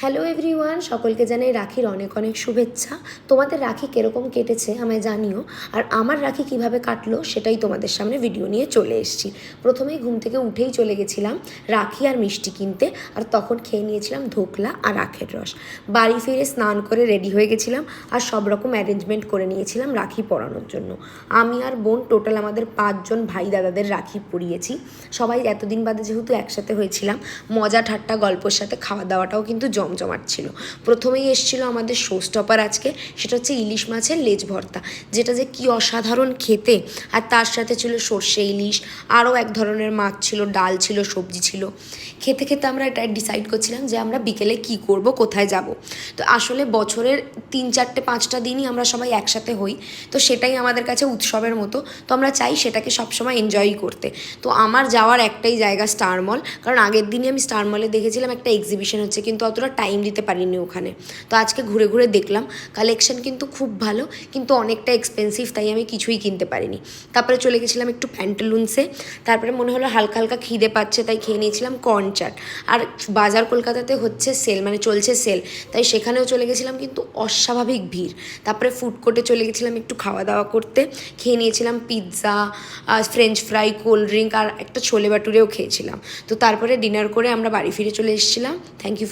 Hello everyone, সকলকে জানাই রাখির অনেক অনেক শুভেচ্ছা। তোমাদের রাখি কীরকম কেটেছে আমায় জানিও, আর আমার রাখি কিভাবে কাটলো সেটাই তোমাদের সামনে ভিডিও নিয়ে চলে এসেছি। প্রথমেই ঘুম থেকে উঠেই চলে গেছিলাম রাখি আর মিষ্টি কিনতে, আর তখন খেয়ে নিয়েছিলাম ধোকলা আর আখের রস। বাড়ি ফিরে স্নান করে রেডি হয়ে গেছিলাম আর সব রকম অ্যারেঞ্জমেন্ট করে নিয়েছিলাম রাখি পরানোর জন্য। আমি আর বোন টোটাল আমাদের 5 জন ভাই দাদাদের রাখি পরিয়েছি। সবাই এতদিন বাদে যেহেতু একসাথে হয়েছিলাম, মজা ঠাট্টা গল্পের সাথে খাওয়া দাওয়াটাও কিন্তু জমজমাট ছিল। প্রথমেই এসেছিলো আমাদের শো স্টপার আজকে, সেটা হচ্ছে ইলিশ মাছের লেজ ভর্তা, যেটা যে কি অসাধারণ খেতে। আর তার সাথে ছিল সর্ষে ইলিশ, আরও এক ধরনের মাছ ছিল, ডাল ছিল, সবজি ছিল। খেতে খেতে আমরা এটা ডিসাইড করছিলাম যে আমরা বিকেলে কি করব, কোথায় যাব। তো আসলে বছরের 3-4-5টা দিনই আমরা সবাই একসাথে হই, তো সেটাই আমাদের কাছে উৎসবের মতো। তো আমরা চাই সেটাকে সবসময় এনজয়ই করতে। তো আমার যাওয়ার একটাই জায়গা স্টার মল, কারণ আগের দিনই আমি স্টার মলে দেখেছিলাম একটা এক্সিবিশন হচ্ছে, কিন্তু অতটা টাইম দিতে পারিনি ওখানে। তো আজকে ঘুরে ঘুরে দেখলাম কালেকশন কিন্তু খুব ভালো, কিন্তু অনেকটা এক্সপেন্সিভ, তাই আমি কিছুই কিনতে পারিনি। তারপরে চলে গেছিলাম একটু প্যান্টালুন্সে। তারপরে মনে হলো হালকা হালকা খিদে পাচ্ছে, তাই খেয়ে নিয়েছিলাম কর্ন চাট। আর বাজার কলকাতাতে হচ্ছে সেল, মানে চলছে সেল, তাই সেখানেও চলে গেছিলাম, কিন্তু অস্বাভাবিক ভিড়। তারপরে ফুড কোর্টে চলে গেছিলাম একটু খাওয়া দাওয়া করতে। খেয়ে নিয়েছিলাম pizza, French fry, cold drink আর একটা ছোলে বাটুরেও খেয়েছিলাম। তো তারপরে ডিনার করে আমরা বাড়ি ফিরে চলে এসেছিলাম। Thank you.